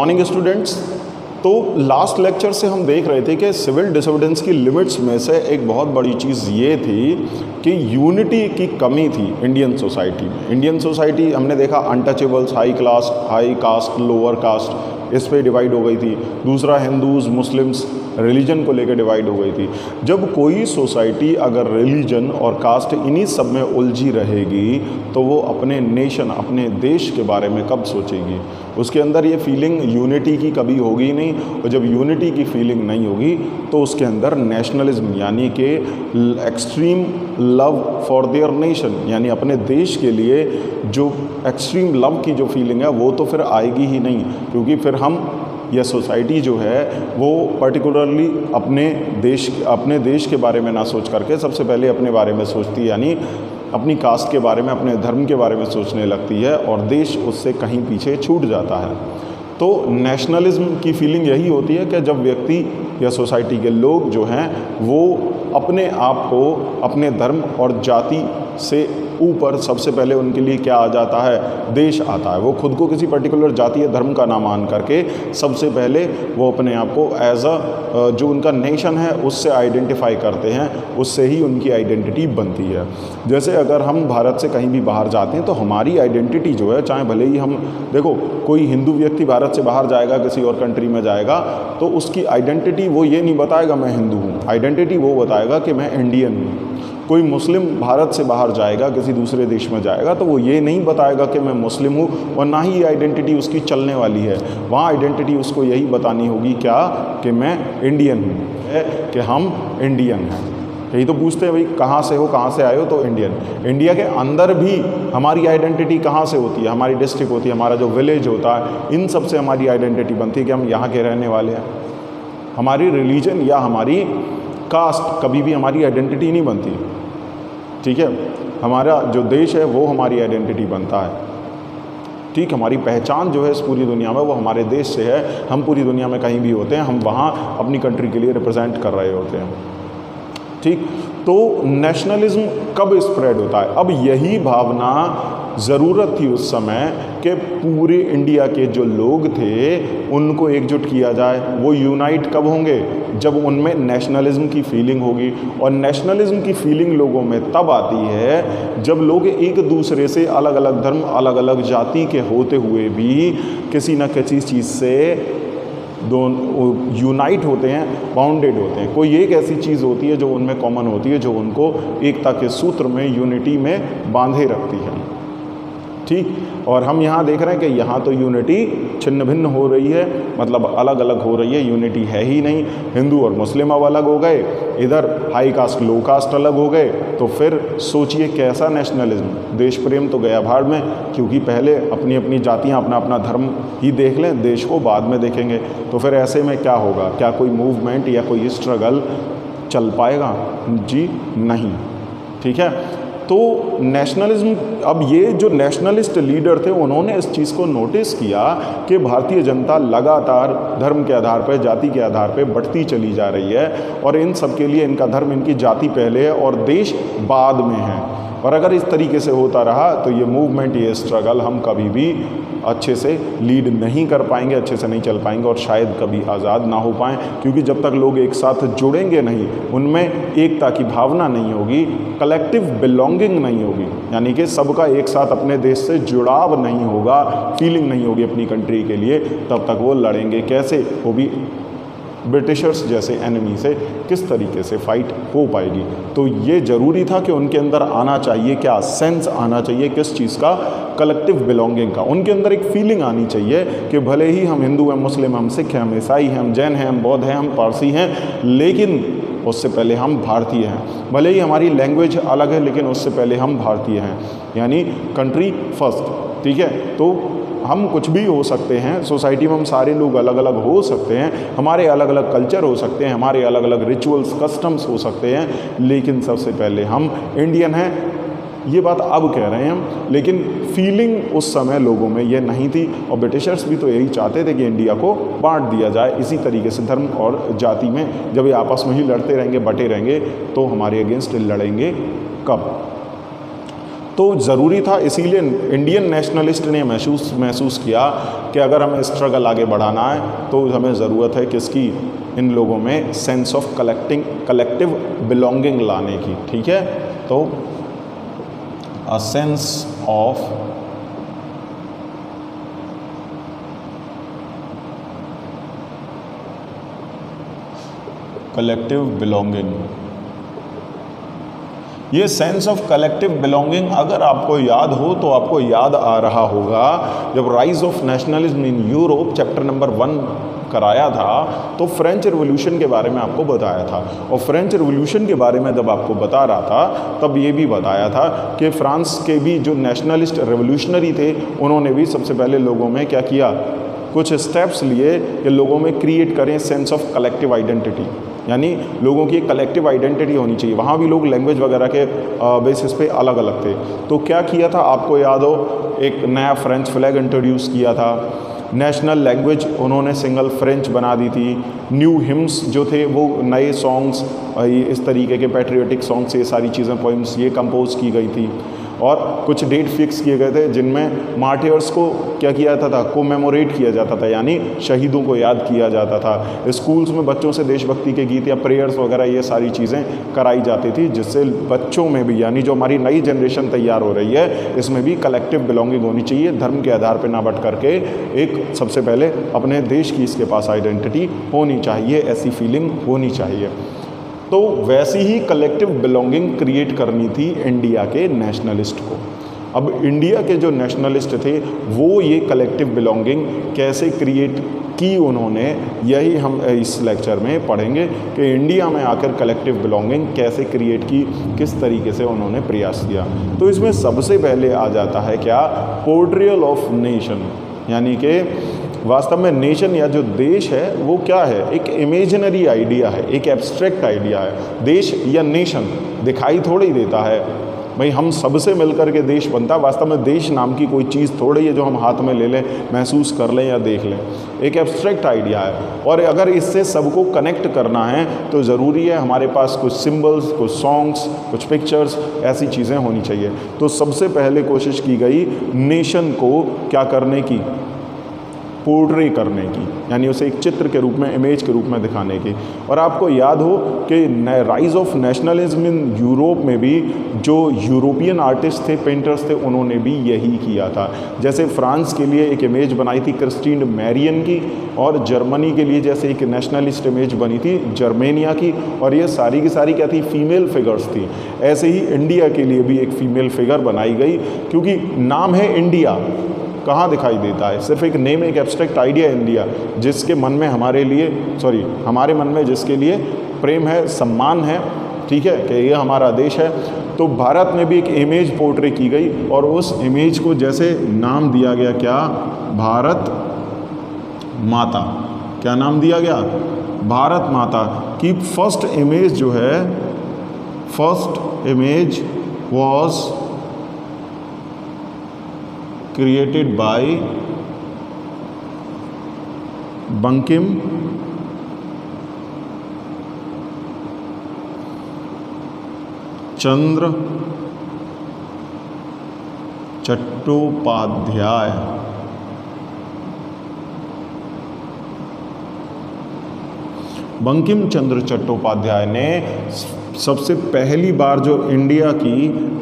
Morning students. तो last lecture से हम देख रहे थे कि सिविल डिसोबीडियंस की लिमिट्स में से एक बहुत बड़ी चीज़ ये थी कि यूनिटी की कमी थी इंडियन सोसाइटी में। इंडियन सोसाइटी हमने देखा untouchables, high cast, lower caste, इस पे डिवाइड हो गई थी। दूसरा हिंदूज़, मुस्लिम्स, रिलीजन को लेकर डिवाइड हो गई थी। जब कोई सोसाइटी अगर रिलीजन और कास्ट इन्हीं सब में उलझी रहेगी तो वो अपने नेशन, अपने देश के बारे में कब सोचेगी? उसके अंदर ये फीलिंग यूनिटी की कभी होगी नहीं, और जब यूनिटी की फीलिंग नहीं होगी तो उसके अंदर नेशनलिज्म यानी कि extreme love for their nation, यानी अपने देश के लिए जो एक्सट्रीम लव की जो फीलिंग है वो तो फिर आएगी ही नहीं, क्योंकि फिर हम यह सोसाइटी जो है वो पर्टिकुलरली अपने देश के बारे में ना सोच करके सबसे पहले अपने बारे में सोचती है, यानी अपनी कास्ट के बारे में, अपने धर्म के बारे में सोचने लगती है, और देश उससे कहीं पीछे छूट जाता है। तो नेशनलिज्म की फीलिंग यही होती है कि जब व्यक्ति या सोसाइटी के लोग जो हैं वो अपने आप को अपने धर्म और जाति से ऊपर सबसे पहले उनके लिए क्या आ जाता है? देश आता है। वो खुद को किसी पर्टिकुलर जाति या धर्म का ना मान करके सबसे पहले वो अपने आप को एज जो उनका नेशन है उससे आइडेंटिफाई करते हैं, उससे ही उनकी आइडेंटिटी बनती है। जैसे अगर हम भारत से कहीं भी बाहर जाते हैं तो हमारी आइडेंटिटी जो है, चाहे भले ही हम देखो कोई हिंदू व्यक्ति भारत से बाहर जाएगा, किसी और कंट्री में जाएगा, तो उसकी आइडेंटिटी वो ये नहीं बताएगा मैं हिंदू हूँ, आइडेंटिटी वो बताएगा कि मैं इंडियन हूँ। कोई मुस्लिम भारत से बाहर जाएगा, किसी दूसरे देश में जाएगा, तो वो ये नहीं बताएगा कि मैं मुस्लिम हूँ, और ना ही ये आइडेंटिटी उसकी चलने वाली है। वहाँ आइडेंटिटी उसको यही बतानी होगी क्या? कि मैं इंडियन हूँ, कि हम इंडियन हैं। यही तो पूछते हैं भाई कहाँ से हो, कहाँ से आए हो? तो इंडियन। इंडिया के अंदर भी हमारी आइडेंटिटी कहाँ से होती है? हमारी डिस्ट्रिक्ट होती है, हमारा जो विलेज होता है, इन सब से हमारी आइडेंटिटी बनती है कि हम यहाँ के रहने वाले हैं। हमारी रिलीजन या हमारी कास्ट कभी भी हमारी आइडेंटिटी नहीं बनती, ठीक है। हमारा जो देश है वो हमारी आइडेंटिटी बनता है, ठीक। हमारी पहचान जो है इस पूरी दुनिया में वो हमारे देश से है। हम पूरी दुनिया में कहीं भी होते हैं, हम वहाँ अपनी कंट्री के लिए रिप्रेजेंट कर रहे होते हैं, ठीक। तो नेशनलिज्म कब स्प्रेड होता है? अब यही भावना ज़रूरत थी उस समय कि पूरे इंडिया के जो लोग थे उनको एकजुट किया जाए। वो यूनाइट कब होंगे? जब उनमें नेशनलिज्म की फीलिंग होगी। और नेशनलिज्म की फीलिंग लोगों में तब आती है जब लोग एक दूसरे से अलग अलग धर्म, अलग अलग जाति के होते हुए भी किसी न किसी चीज़ से दोनों यूनाइट होते हैं, बाउंडेड होते हैं। कोई एक ऐसी चीज़ होती है जो उनमें कॉमन होती है, जो उनको एकता के सूत्र में, यूनिटी में बांधे रखती है, ठीक। और हम यहाँ देख रहे हैं कि यहाँ तो यूनिटी छिन्न भिन्न हो रही है, मतलब अलग अलग हो रही है, यूनिटी है ही नहीं। हिंदू और मुस्लिम अब अलग हो गए, इधर हाई कास्ट लो कास्ट अलग हो गए, तो फिर सोचिए कैसा नेशनलिज्म। देश प्रेम तो गया भाड़ में, क्योंकि पहले अपनी अपनी जातियाँ, अपना अपना धर्म ही देख लें, देश को बाद में देखेंगे। तो फिर ऐसे में क्या होगा? क्या कोई मूवमेंट या कोई स्ट्रगल चल पाएगा? जी नहीं, ठीक है। तो नेशनलिज्म, अब ये जो नेशनलिस्ट लीडर थे उन्होंने इस चीज़ को नोटिस किया कि भारतीय जनता लगातार धर्म के आधार पर, जाति के आधार पर बढ़ती चली जा रही है, और इन सब के लिए इनका धर्म, इनकी जाति पहले है और देश बाद में है। और अगर इस तरीके से होता रहा तो ये मूवमेंट, ये स्ट्रगल हम कभी भी अच्छे से लीड नहीं कर पाएंगे, अच्छे से नहीं चल पाएंगे, और शायद कभी आज़ाद ना हो पाएँ। क्योंकि जब तक लोग एक साथ जुड़ेंगे नहीं, उनमें एकता की भावना नहीं होगी, कलेक्टिव बिलोंगिंग नहीं होगी, यानी कि सबका एक साथ अपने देश से जुड़ाव नहीं होगा, फीलिंग नहीं होगी अपनी कंट्री के लिए, तब तक वो लड़ेंगे कैसे? वो भी ब्रिटिशर्स जैसे एनिमी से किस तरीके से फाइट हो पाएगी? तो ये ज़रूरी था कि उनके अंदर आना चाहिए क्या? सेंस आना चाहिए किस चीज़ का? कलेक्टिव बिलोंगिंग का। उनके अंदर एक फीलिंग आनी चाहिए कि भले ही हम हिंदू हैं, मुस्लिम हैं, हम सिख हैं, हम ईसाई हैं, हम जैन हैं, हम बौद्ध हैं, हम पारसी हैं, लेकिन उससे पहले हम भारतीय हैं। भले ही हमारी लैंग्वेज अलग है, लेकिन उससे पहले हम भारतीय हैं, यानी कंट्री फर्स्ट, ठीक है। तो हम कुछ भी हो सकते हैं, सोसाइटी में हम सारे लोग अलग अलग हो सकते हैं, हमारे अलग अलग कल्चर हो सकते हैं, हमारे अलग अलग रिचुअल्स, कस्टम्स हो सकते हैं, लेकिन सबसे पहले हम इंडियन हैं। ये बात अब कह रहे हैं हम, लेकिन फीलिंग उस समय लोगों में ये नहीं थी। और ब्रिटिशर्स भी तो यही चाहते थे कि इंडिया को बांट दिया जाए इसी तरीके से, धर्म और जाति में। जब ये आपस में ही लड़ते रहेंगे, बटे रहेंगे, तो हमारे अगेंस्ट लड़ेंगे कब? तो ज़रूरी था, इसीलिए इंडियन नेशनलिस्ट ने महसूस किया कि अगर हमें स्ट्रगल आगे बढ़ाना है तो हमें ज़रूरत है किसकी, इन लोगों में सेंस ऑफ कलेक्टिव बिलोंगिंग लाने की। ठीक है, तो a sense of collective belonging. ये सेंस ऑफ कलेक्टिव बिलोंगिंग अगर आपको याद हो तो आपको याद आ रहा होगा जब rise of nationalism in Europe chapter number 1 कराया था तो फ्रेंच रिवॉल्यूशन के बारे में आपको बताया था। और फ्रेंच रिवॉल्यूशन के बारे में जब आपको बता रहा था तब ये भी बताया था कि फ्रांस के भी जो नेशनलिस्ट रिवॉल्यूशनरी थे उन्होंने भी सबसे पहले लोगों में क्या किया, कुछ स्टेप्स लिए कि लोगों में क्रिएट करें सेंस ऑफ कलेक्टिव आइडेंटिटी, यानी लोगों की कलेक्टिव आइडेंटिटी होनी चाहिए। वहाँ भी लोग लैंग्वेज वगैरह के बेसिस पे अलग अलग थे। तो क्या किया था आपको याद हो, एक नया फ्रेंच फ्लैग इंट्रोड्यूस किया था, नेशनल लैंग्वेज उन्होंने सिंगल फ्रेंच बना दी थी, न्यू हिम्स जो थे वो नए सॉन्ग्स, इस तरीके के पैट्रियोटिक सॉन्ग्स, ये सारी चीज़ें, पोइम्स ये कंपोज की गई थी। और कुछ डेट फिक्स किए गए थे जिनमें मार्टियर्स को क्या किया जाता था, कोमेमोरेट किया जाता था, यानी शहीदों को याद किया जाता था। स्कूल्स में बच्चों से देशभक्ति के गीत या प्रेयर्स वगैरह ये सारी चीज़ें कराई जाती थी, जिससे बच्चों में भी, यानी जो हमारी नई जनरेशन तैयार हो रही है, इसमें भी कलेक्टिव बिलोंगिंग होनी चाहिए, धर्म के आधार पर ना बट करके एक सबसे पहले अपने देश की इसके पास आइडेंटिटी होनी चाहिए, ऐसी फीलिंग होनी चाहिए। तो वैसी ही कलेक्टिव बिलोंगिंग क्रिएट करनी थी इंडिया के नेशनलिस्ट को। अब इंडिया के जो नेशनलिस्ट थे वो ये कलेक्टिव बिलोंगिंग कैसे क्रिएट की उन्होंने, यही हम इस लेक्चर में पढ़ेंगे कि इंडिया में आकर कलेक्टिव बिलोंगिंग कैसे क्रिएट की, किस तरीके से उन्होंने प्रयास किया। तो इसमें सबसे पहले आ जाता है क्या, पोर्ट्रेयल ऑफ नेशन, यानी कि वास्तव में नेशन या जो देश है वो क्या है, एक इमेजिनरी आइडिया है, एक एब्स्ट्रैक्ट आइडिया है। देश या नेशन दिखाई थोड़ी देता है, भाई हम सबसे मिलकर के देश बनता है। वास्तव में देश नाम की कोई चीज़ थोड़ी है जो हम हाथ में ले लें, महसूस कर लें या देख लें, एक एब्स्ट्रैक्ट आइडिया है। और अगर इससे सबको कनेक्ट करना है तो ज़रूरी है हमारे पास कुछ सिंबल्स, कुछ सॉन्ग्स, कुछ पिक्चर्स, ऐसी चीज़ें होनी चाहिए। तो सबसे पहले कोशिश की गई नेशन को क्या करने की, पोर्ट्रे करने की, यानी उसे एक चित्र के रूप में, इमेज के रूप में दिखाने की। और आपको याद हो कि rise of nationalism in Europe में भी जो यूरोपियन आर्टिस्ट थे, पेंटर्स थे, उन्होंने भी यही किया था। जैसे फ्रांस के लिए एक इमेज बनाई थी क्रिस्टीन मैरियन की, और जर्मनी के लिए जैसे एक नेशनलिस्ट इमेज बनी थी जर्मेनिया की, और ये सारी की सारी क्या थी, फीमेल फिगर्स थी। ऐसे ही इंडिया के लिए भी एक फ़ीमेल फिगर बनाई गई, क्योंकि नाम है इंडिया, कहाँ दिखाई देता है, सिर्फ एक नेम, एक एब्स्ट्रैक्ट आइडिया इंडिया, जिसके मन में हमारे मन में जिसके लिए प्रेम है, सम्मान है, ठीक है, कि ये हमारा देश है। तो भारत में भी एक इमेज पोर्ट्रे की गई, और उस इमेज को जैसे नाम दिया गया क्या, भारत माता। क्या नाम दिया गया, भारत माता की फर्स्ट इमेज जो है, first image was created by Bankim Chandra Chattopadhyay. Bankim Chandra Chattopadhyay ने सबसे पहली बार जो इंडिया की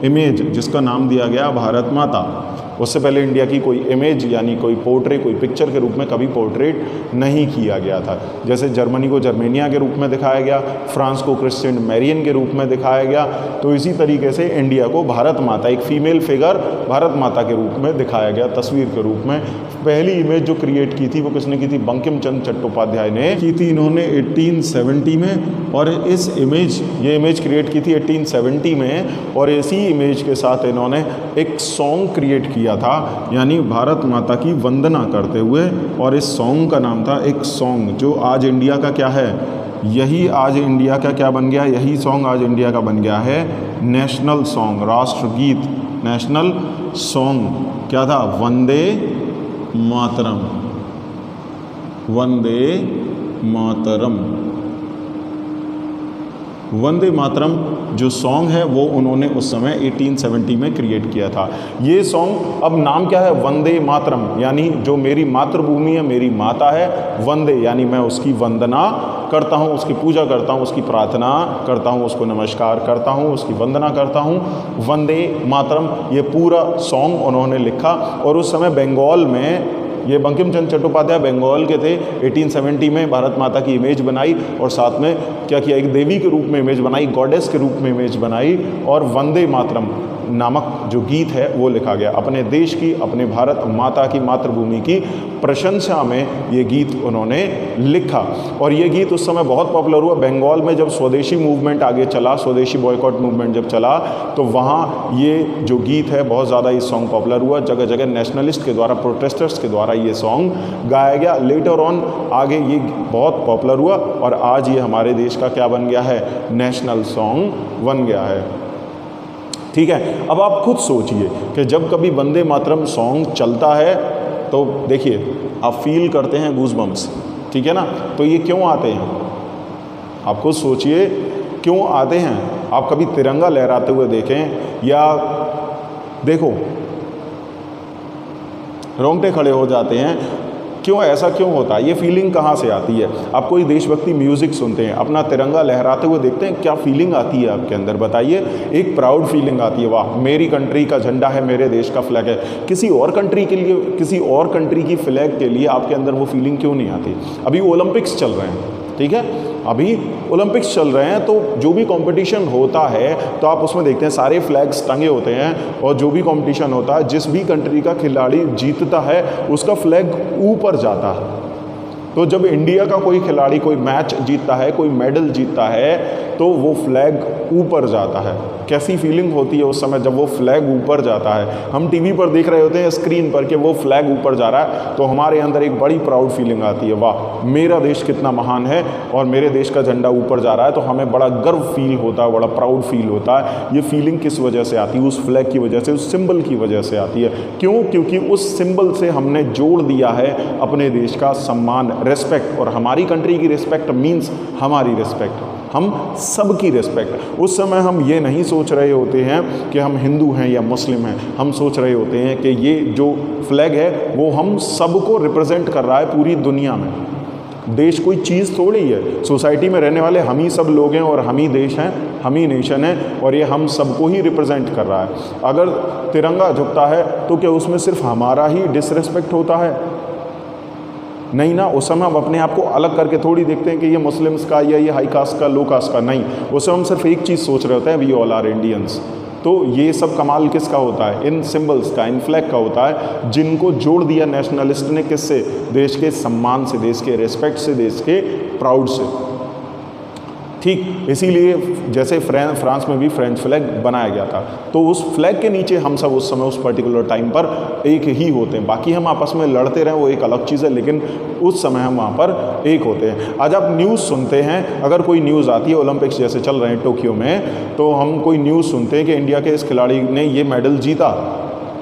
इमेज, जिसका नाम दिया गया भारत माता, उससे पहले इंडिया की कोई इमेज यानी कोई पोर्ट्रे, कोई पिक्चर के रूप में कभी पोर्ट्रेट नहीं किया गया था। जैसे जर्मनी को जर्मेनिया के रूप में दिखाया गया, फ्रांस को क्रिस्टीन मैरियन के रूप में दिखाया गया, तो इसी तरीके से इंडिया को भारत माता, एक फीमेल फिगर भारत माता के रूप में दिखाया गया, तस्वीर के रूप में। पहली इमेज जो क्रिएट की थी वो किसने की थी, बंकिम चंद्र चट्टोपाध्याय ने की थी, इन्होंने 1870 में। और इस ये इमेज क्रिएट की थी 1870 में, और इसी इमेज के साथ इन्होंने एक सॉन्ग क्रिएट किया था, यानी भारत माता की वंदना करते हुए। और इस सॉन्ग का नाम था, एक सॉन्ग जो आज इंडिया का क्या है, यही आज इंडिया का क्या बन गया, यही सॉन्ग आज इंडिया का बन गया है नेशनल सॉन्ग, राष्ट्रगीत, नेशनल सॉन्ग क्या था, वंदे मातरम, वंदे मातरम। वंदे मातरम जो सॉन्ग है वो उन्होंने उस समय 1870 में क्रिएट किया था। ये सॉन्ग, अब नाम क्या है, वंदे मातरम, यानी जो मेरी मातृभूमि है, मेरी माता है, वंदे यानी मैं उसकी वंदना करता हूँ, उसकी पूजा करता हूँ, उसकी प्रार्थना करता हूँ, उसको नमस्कार करता हूँ, उसकी वंदना करता हूँ। वंदे मातरम ये पूरा सॉन्ग उन्होंने लिखा। और उस समय बंगाल में, ये बंकिम चंद्र चट्टोपाध्याय बंगाल के थे, 1870 में भारत माता की इमेज बनाई और साथ में क्या किया, एक देवी के रूप में इमेज बनाई, गॉडेस के रूप में इमेज बनाई, और वंदे मातरम नामक जो गीत है वो लिखा गया। अपने देश की, अपने भारत माता की, मातृभूमि की प्रशंसा में ये गीत उन्होंने लिखा। और ये गीत उस समय बहुत पॉपुलर हुआ। बंगाल में जब स्वदेशी मूवमेंट आगे चला, स्वदेशी बॉयकॉट मूवमेंट जब चला, तो वहाँ ये जो गीत है बहुत ज़्यादा ये सॉन्ग पॉपुलर हुआ। जगह जगह नेशनलिस्ट के द्वारा, प्रोटेस्टर्स के द्वारा ये सॉन्ग गाया गया। लेटर ऑन आगे ये बहुत पॉपुलर हुआ और आज ये हमारे देश का क्या बन गया है, नेशनल सॉन्ग बन गया है। ठीक है, अब आप खुद सोचिए कि जब कभी वंदे मातरम सॉन्ग चलता है तो देखिए आप फील करते हैं गूज़बम्प्स, ठीक है ना। तो ये क्यों आते हैं, आप खुद सोचिए क्यों आते हैं। आप कभी तिरंगा लहराते हुए देखें या देखो रोंगटे खड़े हो जाते हैं, क्यों, ऐसा क्यों होता है, ये फीलिंग कहाँ से आती है। आप कोई देशभक्ति म्यूज़िक सुनते हैं, अपना तिरंगा लहराते हुए देखते हैं, क्या फीलिंग आती है आपके अंदर, बताइए। एक प्राउड फीलिंग आती है, वाह मेरी कंट्री का झंडा है, मेरे देश का फ्लैग है। किसी और कंट्री के लिए, किसी और कंट्री की फ्लैग के लिए आपके अंदर वो फीलिंग क्यों नहीं आती। अभी ओलंपिक्स चल रहे हैं, ठीक है, अभी ओलंपिक्स चल रहे हैं, तो जो भी कंपटीशन होता है तो आप उसमें देखते हैं सारे फ्लैग्स टंगे होते हैं, और जो भी कंपटीशन होता है, जिस भी कंट्री का खिलाड़ी जीतता है उसका फ्लैग ऊपर जाता है। तो जब इंडिया का कोई खिलाड़ी कोई मैच जीतता है, कोई मेडल जीतता है, तो वो फ्लैग ऊपर जाता है। कैसी फीलिंग होती है उस समय जब वो फ्लैग ऊपर जाता है। हम टीवी पर देख रहे होते हैं स्क्रीन पर कि वो फ्लैग ऊपर जा रहा है, तो हमारे अंदर एक बड़ी प्राउड फीलिंग आती है, वाह मेरा देश कितना महान है और मेरे देश का झंडा ऊपर जा रहा है। तो हमें बड़ा गर्व फील होता है, बड़ा प्राउड फील होता है। ये फीलिंग किस वजह से आती है, उस फ्लैग की वजह से, उस सिंबल की वजह से आती है। क्यों, क्योंकि उस सिंबल से हमने जोड़ दिया है अपने देश का सम्मान, रिस्पेक्ट, और हमारी कंट्री की रिस्पेक्ट मीन्स हमारी रिस्पेक्ट, हम सब की रिस्पेक्ट। उस समय हम ये नहीं सोच रहे होते हैं कि हम हिंदू हैं या मुस्लिम हैं, हम सोच रहे होते हैं कि ये जो फ्लैग है वो हम सबको रिप्रेजेंट कर रहा है पूरी दुनिया में। देश कोई चीज़ थोड़ी है, सोसाइटी में रहने वाले हम ही सब लोग हैं और हम ही देश हैं, हम ही नेशन है, और ये हम सबको ही रिप्रेजेंट कर रहा है। अगर तिरंगा झुकता है तो क्या उसमें सिर्फ हमारा ही डिसरिस्पेक्ट होता है? नहीं ना, उस समय हम अपने आप को अलग करके थोड़ी देखते हैं कि ये मुस्लिम्स का या ये हाई कास्ट का, लो कास्ट का, नहीं। उस समय हम सिर्फ एक चीज़ सोच रहे होते हैं, वी ऑल आर इंडियंस। तो ये सब कमाल किसका होता है, इन सिंबल्स का, इन फ्लैग का होता है, जिनको जोड़ दिया नेशनलिस्ट ने, किससे, देश के सम्मान से, देश के रिस्पेक्ट से, देश के प्राउड से। ठीक इसीलिए जैसे फ्रांस में भी फ्रेंच फ्लैग बनाया गया था, तो उस फ्लैग के नीचे हम सब उस समय उस पर्टिकुलर टाइम पर एक ही होते हैं। बाकी हम आपस में लड़ते रहें वो एक अलग चीज़ है, लेकिन उस समय हम वहाँ पर एक होते हैं। आज आप न्यूज़ सुनते हैं, अगर कोई न्यूज़ आती है, ओलंपिक्स जैसे चल रहे हैं टोक्यो में, तो हम कोई न्यूज़ सुनते हैं कि इंडिया के इस खिलाड़ी ने ये मेडल जीता,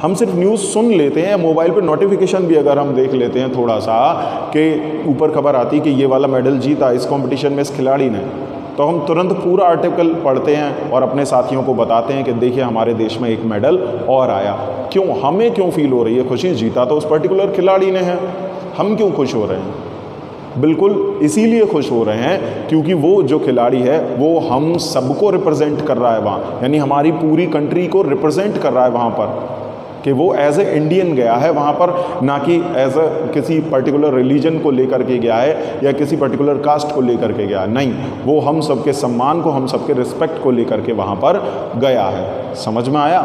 हम सिर्फ न्यूज़ सुन लेते हैं, या मोबाइल पर नोटिफिकेशन भी अगर हम देख लेते हैं थोड़ा सा, कि ऊपर खबर आती है कि ये वाला मेडल जीता इस कॉम्पिटिशन में इस खिलाड़ी ने, तो हम तुरंत पूरा आर्टिकल पढ़ते हैं और अपने साथियों को बताते हैं कि देखिए हमारे देश में एक मेडल और आया। क्यों, हमें क्यों फील हो रही है खुशी, जीता तो उस पर्टिकुलर खिलाड़ी ने है, हम क्यों खुश हो रहे हैं? बिल्कुल इसीलिए खुश हो रहे हैं क्योंकि वो जो खिलाड़ी है वो हम सबको रिप्रेजेंट कर रहा है वहाँ, यानी हमारी पूरी कंट्री को रिप्रेजेंट कर रहा है वहाँ पर, कि वो एज ए इंडियन गया है वहाँ पर, ना कि एज ए किसी पर्टिकुलर रिलीजन को लेकर के गया है या किसी पर्टिकुलर कास्ट को लेकर के गया है, नहीं, वो हम सबके सम्मान को, हम सबके रिस्पेक्ट को लेकर के वहाँ पर गया है। समझ में आया?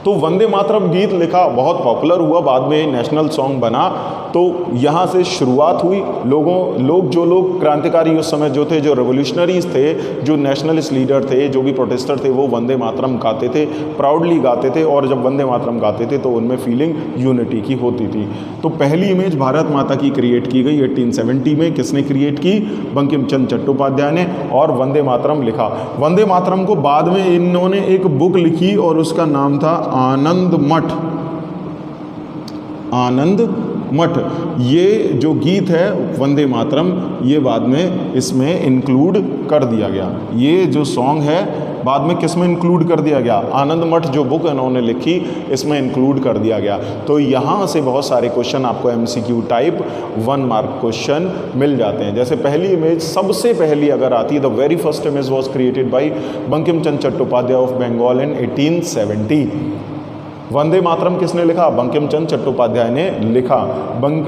तो वंदे मातरम गीत लिखा, बहुत पॉपुलर हुआ, बाद में नेशनल सॉन्ग बना। तो यहाँ से शुरुआत हुई। जो लोग क्रांतिकारी उस समय जो थे, जो रेवोल्यूशनरीज थे, जो नेशनलिस्ट लीडर थे, जो भी प्रोटेस्टर थे, वो वंदे मातरम गाते थे, प्राउडली गाते थे, और जब वंदे मातरम गाते थे तो उनमें फीलिंग यूनिटी की होती थी। तो पहली इमेज भारत माता की क्रिएट की गई 1870 में। किसने क्रिएट की? बंकिम चंद्र चट्टोपाध्याय ने, और वंदे मातरम लिखा। वंदे मातरम को बाद में इन्होंने एक बुक लिखी और उसका नाम था आनंद मठ। आनंद मठ, ये जो गीत है वंदे मातरम, ये बाद में इसमें इंक्लूड कर दिया गया। ये जो सॉन्ग है बाद में किस में इंक्लूड कर दिया गया, आनंद मठ जो बुक इन्होंने लिखी इसमें इंक्लूड कर दिया गया। तो यहाँ से बहुत सारे क्वेश्चन आपको MCQ टाइप 1 मार्क क्वेश्चन मिल जाते हैं। जैसे पहली इमेज सबसे पहली अगर आती है, the very first image was created by Bankim Chandra Chattopadhyay of Bengal in 1870। Vande Mataram किसने लिखा, बंकिम चंद्र चट्टोपाध्याय ने लिखा।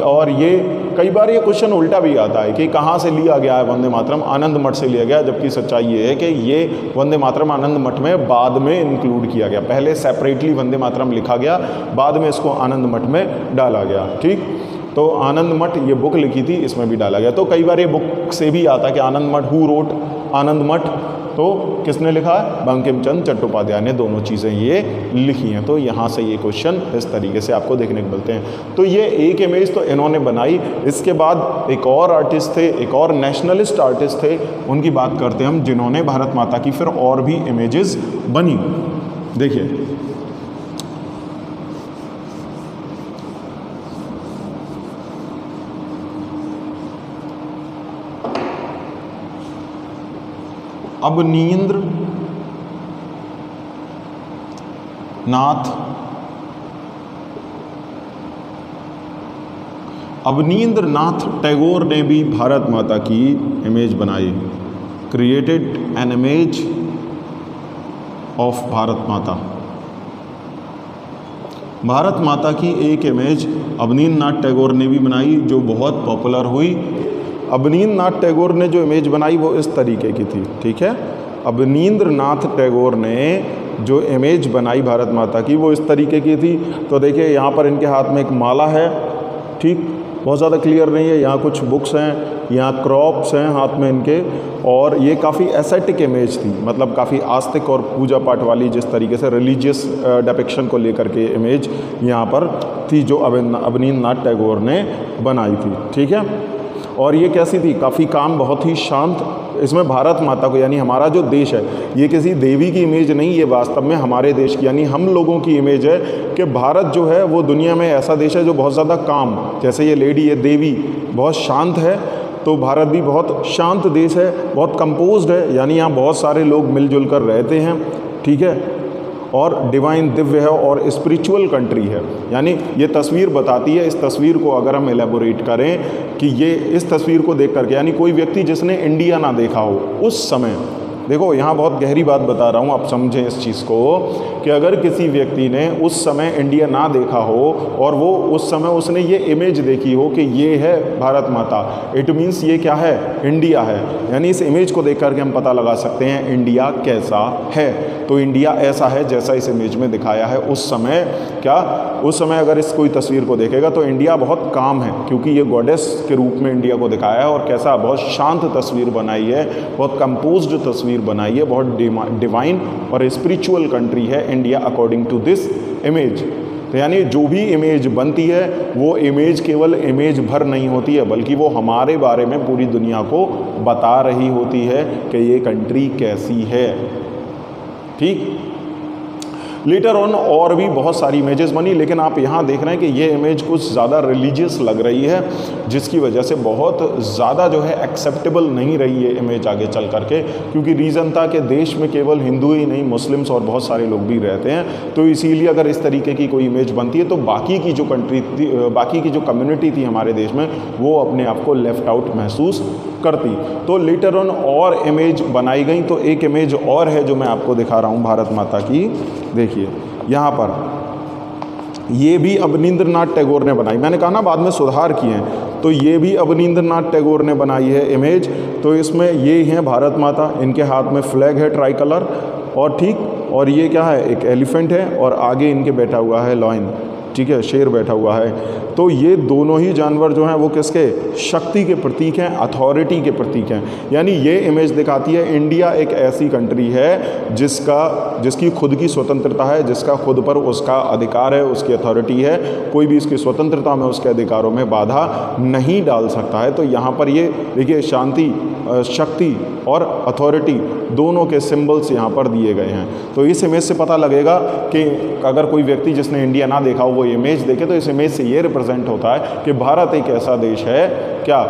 और ये कई बार ये क्वेश्चन उल्टा भी आता है कि कहाँ से लिया गया है वंदे मातरम, आनंद मठ से लिया गया, जबकि सच्चाई ये है कि ये वंदे मातरम आनंद मठ में बाद में इंक्लूड किया गया। पहले सेपरेटली वंदे मातरम लिखा गया, बाद में इसको आनंद मठ में डाला गया। ठीक, तो आनंद मठ ये बुक लिखी थी, इसमें भी डाला गया। तो कई बार ये बुक से भी आता है कि आनंद मठ, हु रोट आनंद मठ, तो किसने लिखा है, बंकिम चंद्र चट्टोपाध्याय ने दोनों चीज़ें ये लिखी हैं। तो यहाँ से ये क्वेश्चन इस तरीके से आपको देखने को मिलते हैं। तो ये एक इमेज तो इन्होंने बनाई, इसके बाद एक और आर्टिस्ट थे, एक और नेशनलिस्ट आर्टिस्ट थे, उनकी बात करते हैं हम, जिन्होंने भारत माता की फिर और भी इमेजेस बनी। देखिए अवनींद्र नाथ टैगोर ने भी भारत माता की इमेज बनाई, created an image of Bharat माता। भारत माता की एक इमेज अवनींद्र नाथ टैगोर ने भी बनाई, जो बहुत पॉपुलर हुई। अवनींद्र नाथ टैगोर ने जो इमेज बनाई वो इस तरीके की थी। ठीक है, अवनींद्र नाथ टैगोर ने जो इमेज बनाई भारत माता की वो इस तरीके की थी। तो देखिए यहाँ पर इनके हाथ में एक माला है, ठीक, बहुत ज़्यादा क्लियर नहीं है, यहाँ कुछ बुक्स हैं, यहाँ क्रॉप्स हैं हाथ में इनके, और ये काफ़ी एस्थेटिक इमेज थी, मतलब काफ़ी आस्तिक और पूजा पाठ वाली, जिस तरीके से रिलीजियस डिपिक्शन को लेकर के इमेज यहाँ पर थी, जो अवनींद्र नाथ टैगोर ने बनाई थी। ठीक है, और ये कैसी थी, काफ़ी काम, बहुत ही शांत। इसमें भारत माता को, यानी हमारा जो देश है, ये किसी देवी की इमेज नहीं, ये वास्तव में हमारे देश की, यानी हम लोगों की इमेज है कि भारत जो है वो दुनिया में ऐसा देश है जो बहुत ज़्यादा काम, जैसे ये लेडी, ये देवी बहुत शांत है, तो भारत भी बहुत शांत देश है, बहुत कंपोज्ड है, यानी यहाँ बहुत सारे लोग मिलजुल कर रहते हैं। ठीक है, और डिवाइन, दिव्य है और स्पिरिचुअल कंट्री है। यानी ये तस्वीर बताती है, इस तस्वीर को अगर हम एलेबोरेट करें कि ये इस तस्वीर को देख करके, यानी कोई व्यक्ति जिसने इंडिया ना देखा हो उस समय, देखो यहाँ बहुत गहरी बात बता रहा हूँ, आप समझें इस चीज़ को, कि अगर किसी व्यक्ति ने उस समय इंडिया ना देखा हो और वो उस समय उसने ये इमेज देखी हो कि ये है भारत माता, इट मीन्स ये क्या है, इंडिया है। यानी इस इमेज को देख करके हम पता लगा सकते हैं इंडिया कैसा है। तो इंडिया ऐसा है जैसा इस इमेज में दिखाया है उस समय। क्या उस समय अगर इस कोई तस्वीर को देखेगा तो इंडिया बहुत काम है, क्योंकि ये गॉडेस के रूप में इंडिया को दिखाया है, और कैसा, बहुत शांत तस्वीर बनाई है, बहुत कंपोज्ड तस्वीर बनाई है, बहुत डिवाइन और स्पिरिचुअल कंट्री है India according to this image. तो यानी जो भी इमेज बनती है वो इमेज केवल इमेज भर नहीं होती है, बल्कि वो हमारे बारे में पूरी दुनिया को बता रही होती है कि ये कंट्री कैसी है। ठीक, लेटर ऑन और भी बहुत सारी इमेजेस बनी, लेकिन आप यहाँ देख रहे हैं कि ये इमेज कुछ ज़्यादा रिलीजियस लग रही है, जिसकी वजह से बहुत ज़्यादा जो है एक्सेप्टेबल नहीं रही ये इमेज आगे चल करके, क्योंकि रीज़न था कि देश में केवल हिंदू ही नहीं, मुस्लिम्स और बहुत सारे लोग भी रहते हैं। तो इसीलिए अगर इस तरीके की कोई इमेज बनती है तो बाकी की जो कंट्री थी, बाकी की जो कम्युनिटी थी हमारे देश में, वो अपने आप को लेफ्ट आउट महसूस करती। तो लेटर ऑन और इमेज बनाई गई। तो एक इमेज और है जो मैं आपको दिखा रहा हूँ भारत माता की। देखिए यहाँ पर ये भी अवनींद्र नाथ टैगोर ने बनाई, मैंने कहा ना बाद में सुधार किए हैं, तो ये भी अवनींद्र नाथ टैगोर ने बनाई है इमेज। तो इसमें ये हैं भारत माता, इनके हाथ में फ्लैग है ट्राई कलर, और ठीक, और ये क्या है, एक एलिफेंट है, और आगे इनके बैठा हुआ है लॉयन, ठीक है, शेर बैठा हुआ है। तो ये दोनों ही जानवर जो हैं वो किसके, शक्ति के प्रतीक हैं, अथॉरिटी के प्रतीक हैं। यानी ये इमेज दिखाती है इंडिया एक ऐसी कंट्री है जिसकी खुद की स्वतंत्रता है, जिसका खुद पर उसका अधिकार है, उसकी अथॉरिटी है, कोई भी इसकी स्वतंत्रता में, उसके अधिकारों में बाधा नहीं डाल सकता है। तो यहाँ पर ये देखिए शांति, शक्ति और अथॉरिटी दोनों के सिंबल्स यहाँ पर दिए गए हैं। तो इस इमेज से पता लगेगा कि अगर कोई व्यक्ति जिसने इंडिया ना देखा हो वो इमेज देखे तो इस इमेज से ये रिप्रेजेंट रिप्रेजेंट होता है कि भारत एक ऐसा देश है, क्या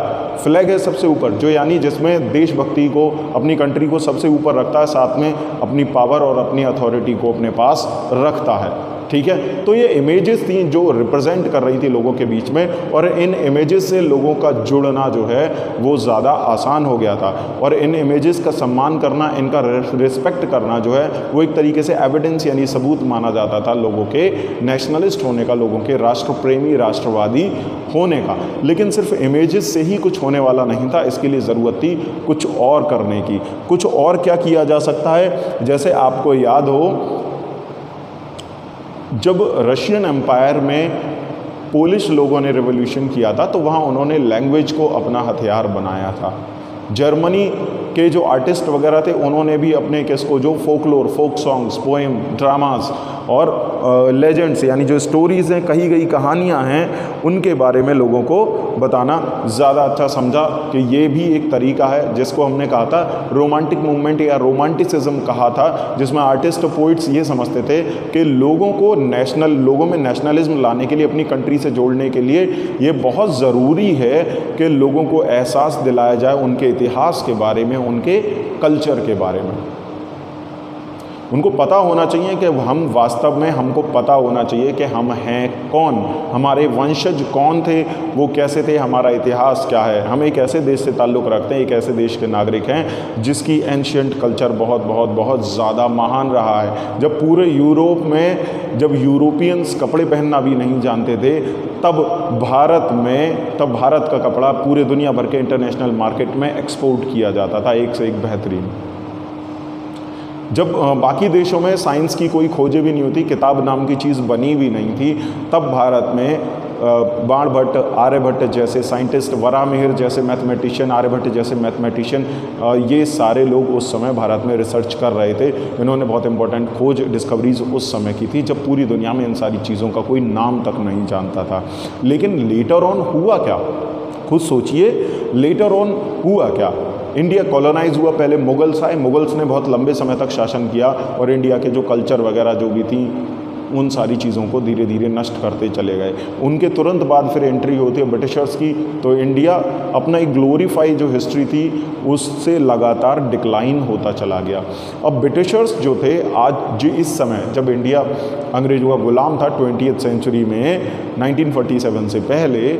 फ्लैग है सबसे ऊपर, जो यानी जिसमें देशभक्ति को, अपनी कंट्री को सबसे ऊपर रखता है, साथ में अपनी पावर और अपनी अथॉरिटी को अपने पास रखता है। ठीक है, तो ये इमेजेस थी जो रिप्रेजेंट कर रही थी लोगों के बीच में, और इन इमेजेस से लोगों का जुड़ना जो है वो ज़्यादा आसान हो गया था। और इन इमेजेस का सम्मान करना, इनका रिस्पेक्ट करना जो है वो एक तरीके से एविडेंस यानी सबूत माना जाता था लोगों के नेशनलिस्ट होने का, लोगों के राष्ट्र प्रेमी, राष्ट्रवादी होने का। लेकिन सिर्फ इमेजेस से ही कुछ होने वाला नहीं था, इसके लिए ज़रूरत थी कुछ और करने की। कुछ और क्या किया जा सकता है? जैसे आपको याद हो, जब रशियन एम्पायर में पोलिश लोगों ने रिवॉल्यूशन किया था तो वहाँ उन्होंने लैंग्वेज को अपना हथियार बनाया था। जर्मनी के जो आर्टिस्ट वगैरह थे उन्होंने भी अपने किसको, जो folklore, folk songs, poem, dramas और लेजेंड्स यानी जो स्टोरीज़ हैं, कही गई कहानियाँ हैं, उनके बारे में लोगों को बताना ज़्यादा अच्छा समझा कि ये भी एक तरीका है, जिसको हमने कहा था रोमांटिक मूवमेंट या रोमांटिसिज्म कहा था, जिसमें आर्टिस्ट पोइट्स ये समझते थे कि लोगों को लोगों में नेशनलिज्म लाने के लिए, अपनी कंट्री से जोड़ने के लिए ये बहुत ज़रूरी है कि लोगों को एहसास दिलाया जाए उनके इतिहास के बारे में, उनके कल्चर के बारे में। उनको पता होना चाहिए कि हम वास्तव में, हमको पता होना चाहिए कि हम हैं कौन, हमारे वंशज कौन थे, वो कैसे थे, हमारा इतिहास क्या है, हम एक ऐसे देश से ताल्लुक़ रखते हैं, एक ऐसे देश के नागरिक हैं जिसकी एंशिएंट कल्चर बहुत बहुत बहुत ज़्यादा महान रहा है। जब पूरे यूरोप में, जब यूरोपियंस कपड़े पहनना भी नहीं जानते थे, तब भारत का कपड़ा पूरे दुनिया भर के इंटरनेशनल मार्केट में एक्सपोर्ट किया जाता था, एक से एक बेहतरीन। जब बाकी देशों में साइंस की कोई खोजें भी नहीं होती, किताब नाम की चीज़ बनी भी नहीं थी, तब भारत में बाणभट्ट, आर्यभट्ट जैसे साइंटिस्ट, वराहमिहिर जैसे मैथमेटिशियन, आर्यभट्ट जैसे मैथमेटिशियन, ये सारे लोग उस समय भारत में रिसर्च कर रहे थे। इन्होंने बहुत इंपॉर्टेंट खोज, डिस्कवरीज उस समय की थी जब पूरी दुनिया में इन सारी चीज़ों का कोई नाम तक नहीं जानता था। लेकिन लेटर ऑन हुआ क्या, खुद सोचिए, लेटर ऑन हुआ क्या। इंडिया कॉलोनाइज हुआ, पहले मुगल्स आए, मुगल्स ने बहुत लंबे समय तक शासन किया और इंडिया के जो कल्चर वगैरह जो भी थी उन सारी चीज़ों को धीरे धीरे नष्ट करते चले गए। उनके तुरंत बाद फिर एंट्री होती है ब्रिटिशर्स की, तो इंडिया अपना एक ग्लोरीफाई जो हिस्ट्री थी उससे लगातार डिक्लाइन होता चला गया। अब ब्रिटिशर्स जो थे, आज जो इस समय जब इंडिया अंग्रेजों का गुलाम था 20th सेंचुरी में, 1947 से पहले,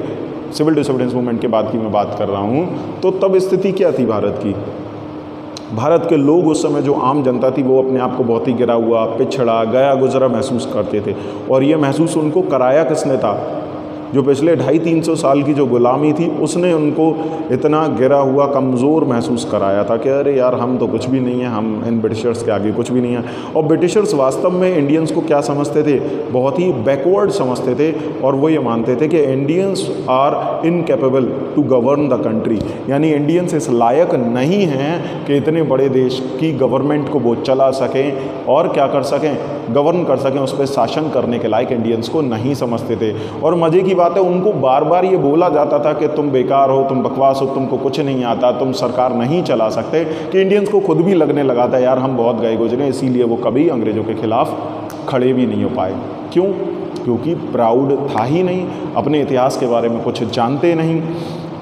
सिविल डिसोबीडियंस मूवमेंट के बाद की मैं बात कर रहा हूँ, तो तब स्थिति क्या थी भारत की। भारत के लोग उस समय, जो आम जनता थी, वो अपने आप को बहुत ही गिरा हुआ, पिछड़ा, गया गुजरा महसूस करते थे। और ये महसूस उनको कराया किसने था? जो पिछले 250-300 साल की जो गुलामी थी उसने उनको इतना गिरा हुआ, कमज़ोर महसूस कराया था कि अरे यार हम तो कुछ भी नहीं है, हम इन ब्रिटिशर्स के आगे कुछ भी नहीं है। और ब्रिटिशर्स वास्तव में इंडियंस को क्या समझते थे? बहुत ही बैकवर्ड समझते थे, और वो ये मानते थे कि Indians are incapable to govern the country, यानी इंडियंस इस लायक नहीं हैं कि इतने बड़े देश की गवर्नमेंट को वो चला सकें और क्या कर सकें, गवर्न कर सकें, उस पर शासन करने के लायक इंडियंस को नहीं समझते थे। और मज़े की बात है, उनको बार बार ये बोला जाता था कि तुम बेकार हो, तुम बकवास हो, तुमको कुछ नहीं आता, तुम सरकार नहीं चला सकते, कि इंडियंस को खुद भी लगने लगा था यार हम बहुत गए गुजरे, इसीलिए वो कभी अंग्रेज़ों के खिलाफ खड़े भी नहीं हो पाए। क्यों? क्योंकि प्राउड था ही नहीं, अपने इतिहास के बारे में कुछ जानते नहीं।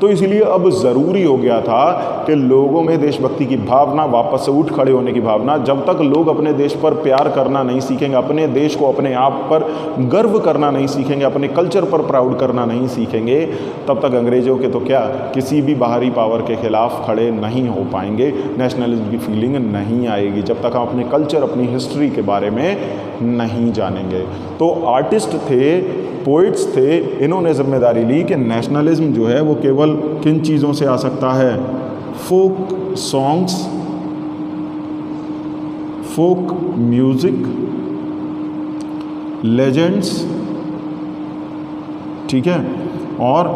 तो इसलिए अब ज़रूरी हो गया था कि लोगों में देशभक्ति की भावना, वापस से उठ खड़े होने की भावना, जब तक लोग अपने देश पर प्यार करना नहीं सीखेंगे, अपने देश को, अपने आप पर गर्व करना नहीं सीखेंगे, अपने कल्चर पर प्राउड करना नहीं सीखेंगे, तब तक अंग्रेज़ों के तो क्या, किसी भी बाहरी पावर के खिलाफ खड़े नहीं हो पाएंगे, नेशनलिज्म की फीलिंग नहीं आएगी, जब तक हम अपने कल्चर, अपनी हिस्ट्री के बारे में नहीं जानेंगे। तो आर्टिस्ट थे, पोइट्स थे, इन्होंने जिम्मेदारी ली कि नेशनलिज्म जो है वो केवल किन चीज़ों से आ सकता है? Folk songs, folk music, legends, ठीक है, और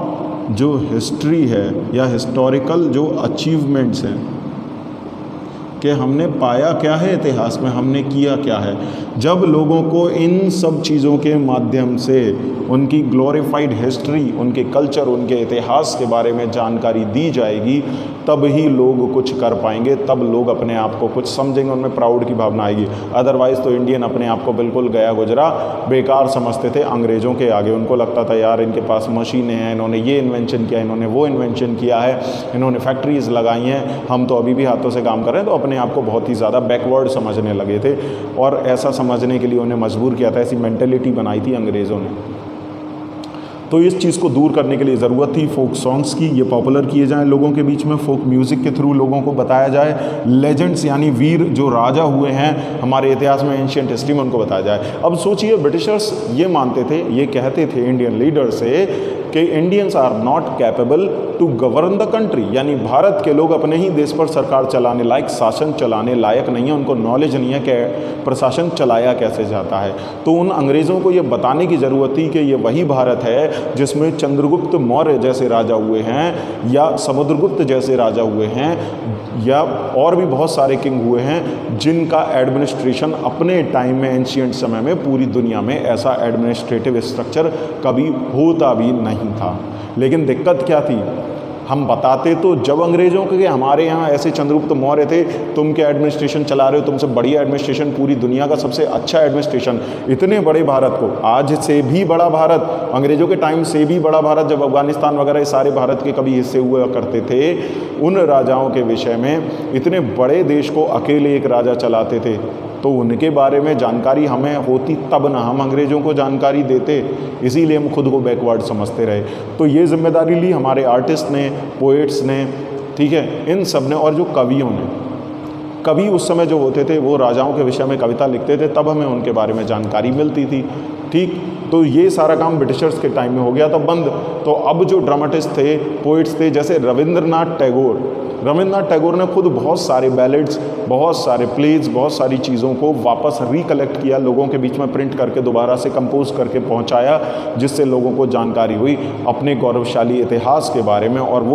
जो हिस्ट्री है या हिस्टोरिकल जो अचीवमेंट्स हैं कि हमने पाया क्या है इतिहास में, हमने किया क्या है। जब लोगों को इन सब चीज़ों के माध्यम से उनकी ग्लोरीफाइड हिस्ट्री, उनके कल्चर, उनके इतिहास के बारे में जानकारी दी जाएगी, तब ही लोग कुछ कर पाएंगे, तब लोग अपने आप को कुछ समझेंगे, उनमें प्राउड की भावना आएगी। अदरवाइज़ तो इंडियन अपने आप को बिल्कुल गया गुजरा बेकार समझते थे अंग्रेज़ों के आगे। उनको लगता था यार इनके पास मशीनें हैं, इन्होंने ये इन्वेंशन किया, इन्होंने वो इन्वेंशन किया है, इन्होंने फैक्ट्रीज़ लगाई हैं, हम तो अभी भी हाथों से काम कर रहे हैं। तो अपने आप को बहुत ही ज़्यादा बैकवर्ड समझने लगे थे और ऐसा समझने के लिए उन्हें मजबूर किया था, ऐसी मेंटेलिटी बनाई थी अंग्रेज़ों ने। तो इस चीज़ को दूर करने के लिए ज़रूरत थी फोक सॉन्ग्स की, ये पॉपुलर किए जाएं लोगों के बीच में, फोक म्यूज़िक के थ्रू लोगों को बताया जाए, लेजेंड्स यानी वीर जो राजा हुए हैं हमारे इतिहास में, एंशिएंट हिस्ट्री में, उनको बताया जाए। अब सोचिए ब्रिटिशर्स ये मानते थे, ये कहते थे इंडियन लीडर से कि Indians are not capable to govern the country, यानी भारत के लोग अपने ही देश पर सरकार चलाने लायक, शासन चलाने लायक नहीं है, उनको नॉलेज नहीं है कि प्रशासन चलाया कैसे जाता है। तो उन अंग्रेज़ों को ये बताने की ज़रूरत थी कि ये वही भारत है जिसमें चंद्रगुप्त मौर्य जैसे राजा हुए हैं, या समुद्रगुप्त जैसे राजा हुए हैं, या और भी बहुत सारे किंग हुए हैं जिनका एडमिनिस्ट्रेशन अपने टाइम में, एंशिएंट समय में, पूरी दुनिया में ऐसा एडमिनिस्ट्रेटिव स्ट्रक्चर कभी होता भी नहीं था। लेकिन दिक्कत क्या थी, हम बताते तो जब अंग्रेज़ों के हमारे यहाँ ऐसे चंद्रगुप्त मौर्य थे, तुम क्या एडमिनिस्ट्रेशन चला रहे हो, तुमसे बढ़िया एडमिनिस्ट्रेशन, पूरी दुनिया का सबसे अच्छा एडमिनिस्ट्रेशन, इतने बड़े भारत को, आज से भी बड़ा भारत, अंग्रेज़ों के टाइम से भी बड़ा भारत, जब अफगानिस्तान वगैरह सारे भारत के कभी हिस्से हुआ करते थे, उन राजाओं के विषय में, इतने बड़े देश को अकेले एक राजा चलाते थे, तो उनके बारे में जानकारी हमें होती तब ना हम अंग्रेज़ों को जानकारी देते, इसीलिए हम खुद को बैकवर्ड समझते रहे। तो ये जिम्मेदारी ली हमारे आर्टिस्ट ने, पोएट्स ने, ठीक है, इन सब ने, और जो कवियों ने। कवि उस समय जो होते थे वो राजाओं के विषय में कविता लिखते थे, तब हमें उनके बारे में जानकारी मिलती थी, ठीक। तो ये सारा काम ब्रिटिशर्स के टाइम में हो गया था बंद। तो अब जो ड्रामेटिस्ट थे, पोइट्स थे, जैसे रविंद्रनाथ टैगोर ने खुद बहुत सारे बैलेड्स, बहुत सारे प्लेज, बहुत सारी चीज़ों को वापस रिकलेक्ट किया, लोगों के बीच में प्रिंट करके दोबारा से कंपोज करके पहुंचाया, जिससे लोगों को जानकारी हुई अपने गौरवशाली इतिहास के बारे में, और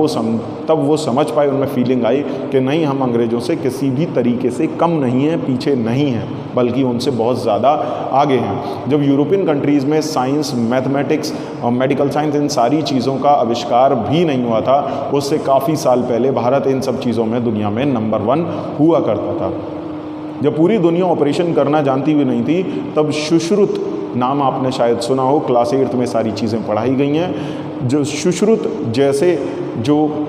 तब वो समझ पाए, उनमें फीलिंग आई कि नहीं, हम अंग्रेज़ों से किसी भी तरीके से कम नहीं हैं, पीछे नहीं हैं, बल्कि उनसे बहुत ज़्यादा आगे हैं। जब यूरोपियन कंट्रीज़ में साइंस, मैथमेटिक्स और मेडिकल साइंस, इन सारी चीज़ों का आविष्कार भी नहीं हुआ था, उससे काफ़ी साल पहले भारत इन सब चीज़ों में दुनिया में नंबर 1 हुआ करता था। जब पूरी दुनिया ऑपरेशन करना जानती भी नहीं थी, तब सुश्रुत नाम आपने शायद सुना हो, क्लास 8 में सारी चीज़ें पढ़ाई गई हैं। जो सुश्रुत जैसे जो,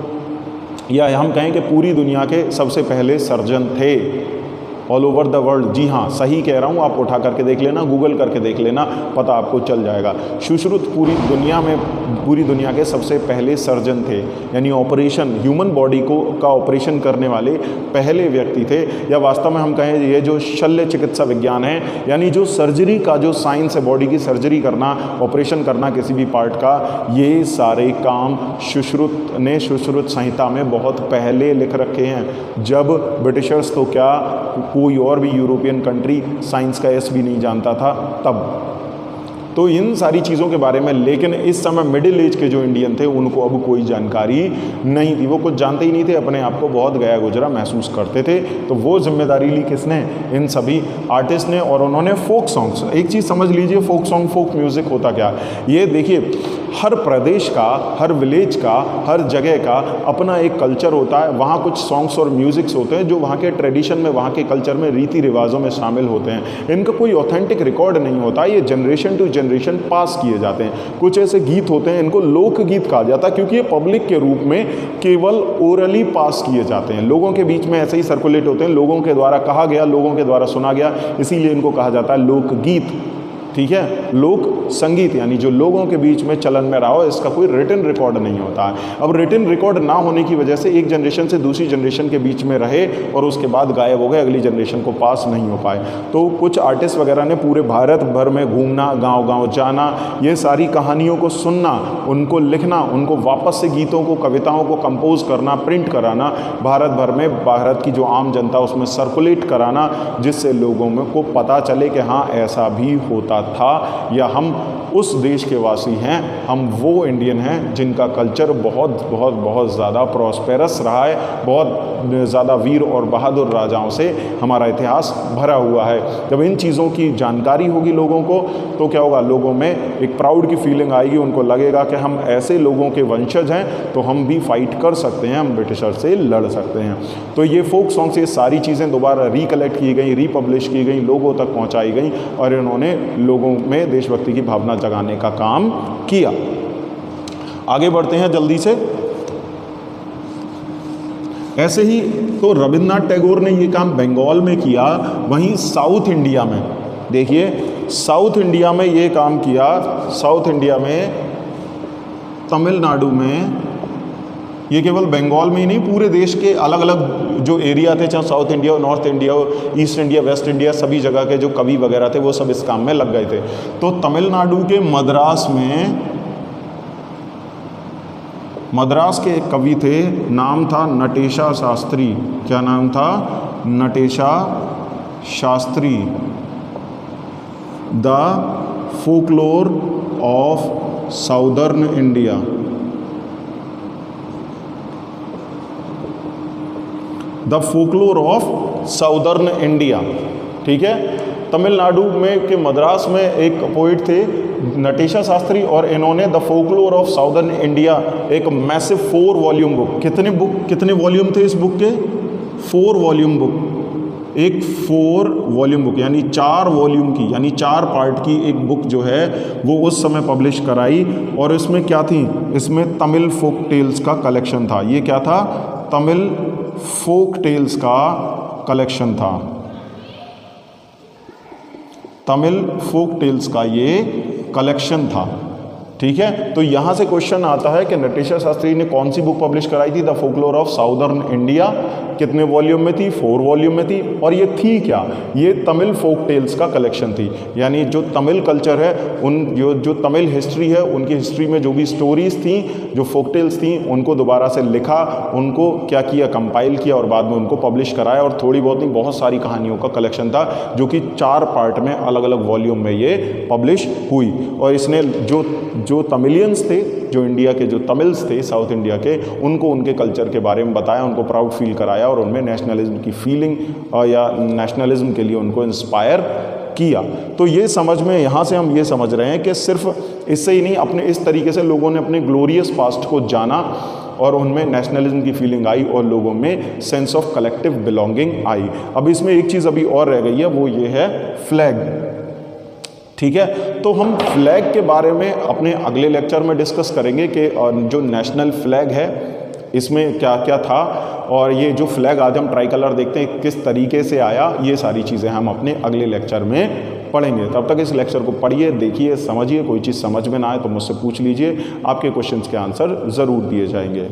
या हम कहें कि पूरी दुनिया के सबसे पहले सर्जन थे ऑल ओवर द वर्ल्ड। जी हाँ, सही कह रहा हूँ, आप उठा करके देख लेना, गूगल करके देख लेना, पता आपको चल जाएगा। सुश्रुत पूरी दुनिया के सबसे पहले सर्जन थे, यानी ऑपरेशन, ह्यूमन बॉडी का ऑपरेशन करने वाले पहले व्यक्ति थे। या वास्तव में हम कहें ये जो शल्य चिकित्सा विज्ञान है, यानी जो सर्जरी का जो साइंस है, बॉडी की सर्जरी करना, ऑपरेशन करना किसी भी पार्ट का, ये सारे काम सुश्रुत ने सुश्रुत संहिता में बहुत पहले लिख रखे हैं। जब ब्रिटिशर्स तो क्या, कोई और भी यूरोपियन कंट्री साइंस का एस भी नहीं जानता था तब। तो इन सारी चीज़ों के बारे में, लेकिन इस समय मिडिल एज के जो इंडियन थे उनको अब कोई जानकारी नहीं थी, वो कुछ जानते ही नहीं थे, अपने आप को बहुत गया गुजरा महसूस करते थे। तो वो जिम्मेदारी ली किसने? इन सभी आर्टिस्ट ने, और उन्होंने फोक सॉन्ग्स, एक चीज़ समझ लीजिए, फोक सॉन्ग, फोक म्यूज़िक होता क्या, ये देखिए, हर प्रदेश का, हर विलेज का, हर जगह का अपना एक कल्चर होता है, वहाँ कुछ सॉन्ग्स और म्यूज़िक्स होते हैं जो वहाँ के ट्रेडिशन में, वहाँ के कल्चर में, रीति रिवाजों में शामिल होते हैं। इनका कोई ऑथेंटिक रिकॉर्ड नहीं होता, ये जनरेशन टू जनरेशन पास किए जाते हैं। कुछ ऐसे गीत होते हैं, इनको लोकगीत कहा जाता है, क्योंकि ये पब्लिक के रूप में केवल ओरली पास किए जाते हैं, लोगों के बीच में ऐसे ही सर्कुलेट होते हैं, लोगों के द्वारा कहा गया, लोगों के द्वारा सुना गया, इसीलिए इनको कहा जाता है लोकगीत, ठीक है। लोक संगीत यानी जो लोगों के बीच में चलन में रहा हो, इसका कोई रिटन रिकॉर्ड नहीं होता है। अब रिटन रिकॉर्ड ना होने की वजह से एक जनरेशन से दूसरी जनरेशन के बीच में रहे और उसके बाद गायब हो गए, अगली जनरेशन को पास नहीं हो पाए। तो कुछ आर्टिस्ट वगैरह ने पूरे भारत भर में घूमना, गांव-गांव जाना, ये सारी कहानियों को सुनना, उनको लिखना, उनको वापस से गीतों को, कविताओं को कंपोज करना, प्रिंट कराना, भारत भर में भारत की जो आम जनता उसमें सर्कुलेट कराना, जिससे लोगों में को पता चले कि हाँ ऐसा भी होता था, या हम उस देश के वासी हैं, हम वो इंडियन हैं जिनका कल्चर बहुत बहुत बहुत ज़्यादा प्रॉस्पेरस रहा है, बहुत ज़्यादा वीर और बहादुर राजाओं से हमारा इतिहास भरा हुआ है। जब इन चीज़ों की जानकारी होगी लोगों को तो क्या होगा, लोगों में एक प्राउड की फीलिंग आएगी, उनको लगेगा कि हम ऐसे लोगों के वंशज हैं तो हम भी फाइट कर सकते हैं, हम ब्रिटिशर से लड़ सकते हैं। तो ये फोक सॉन्ग्स, ये सारी चीज़ें दोबारा रिकलेक्ट की गई, रीपब्लिश की गई, लोगों तक पहुंचाई गई और इन्होंने लोगों में देशभक्ति की भावना जगाने का काम किया। आगे बढ़ते हैं जल्दी से। ऐसे ही तो रविन्द्रनाथ टैगोर ने ये काम बंगाल में किया, वहीं साउथ इंडिया में देखिए, साउथ इंडिया में ये काम किया, साउथ इंडिया में तमिलनाडु में, ये केवल बंगाल में ही नहीं, पूरे देश के अलग अलग जो एरिया थे, चाहे साउथ इंडिया हो, नॉर्थ इंडिया हो, ईस्ट इंडिया, वेस्ट इंडिया, सभी जगह के जो कवि वगैरह थे वो सब इस काम में लग गए थे। तो तमिलनाडु के मद्रास में, मद्रास के एक कवि थे, नाम था नटेशा शास्त्री। क्या नाम था? Natesa Shastri. The folklore of southern India, the folklore of southern India. ठीक है, तमिलनाडु में के मद्रास में एक पोइट थे नटेशा शास्त्री और इन्होंने the folklore of southern India एक मैसिव 4 वॉल्यूम बुक, कितने वॉल्यूम थे इस बुक के? 4 वॉल्यूम बुक, एक 4 वॉल्यूम बुक यानी 4 वॉल्यूम की, यानी 4 पार्ट की एक बुक जो है वो उस समय पब्लिश कराई। और इसमें क्या थी? इसमें तमिल फोक टेल्स का कलेक्शन था। ये क्या था? तमिल फोक टेल्स का कलेक्शन था, तमिल फोक टेल्स का ये कलेक्शन था। ठीक है, तो यहाँ से क्वेश्चन आता है कि नटेशा शास्त्री ने कौन सी बुक पब्लिश कराई थी? The folklore of southern India. कितने वॉल्यूम में थी? 4 वॉल्यूम में थी। और ये थी क्या? ये तमिल फोक टेल्स का कलेक्शन थी, यानी जो तमिल कल्चर है, उन जो तमिल हिस्ट्री है, उनकी हिस्ट्री में जो भी स्टोरीज थी, जो फोक टेल्स थी, उनको दोबारा से लिखा, उनको क्या किया, कंपाइल किया और बाद में उनको पब्लिश कराया। और थोड़ी बहुत नहीं, बहुत सारी कहानियों का कलेक्शन था जो कि 4 पार्ट में अलग अलग वॉल्यूम में ये पब्लिश हुई। और इसने जो तमिलियंस थे, जो इंडिया के जो तमिल्स थे साउथ इंडिया के, उनको उनके कल्चर के बारे में बताया, उनको प्राउड फील कराया और उनमें नेशनलिज्म की फीलिंग या नेशनलिज्म के लिए उनको इंस्पायर किया। तो ये समझ में, यहाँ से हम ये समझ रहे हैं कि सिर्फ इससे ही नहीं, अपने इस तरीके से लोगों ने अपने ग्लोरियस पास्ट को जाना और उनमें नेशनलिज्म की फीलिंग आई और लोगों में सेंस ऑफ कलेक्टिव बिलोंगिंग आई। अब इसमें एक चीज़ अभी और रह गई है, वो ये है फ्लैग। ठीक है, तो हम फ्लैग के बारे में अपने अगले लेक्चर में डिस्कस करेंगे कि जो नेशनल फ्लैग है इसमें क्या क्या था, और ये जो फ्लैग आज हम ट्राई कलर देखते हैं किस तरीके से आया, ये सारी चीज़ें हम अपने अगले लेक्चर में पढ़ेंगे। तब तक इस लेक्चर को पढ़िए, देखिए, समझिए। कोई चीज़ समझ में ना आए तो मुझसे पूछ लीजिए, आपके क्वेश्चंस के आंसर ज़रूर दिए जाएंगे।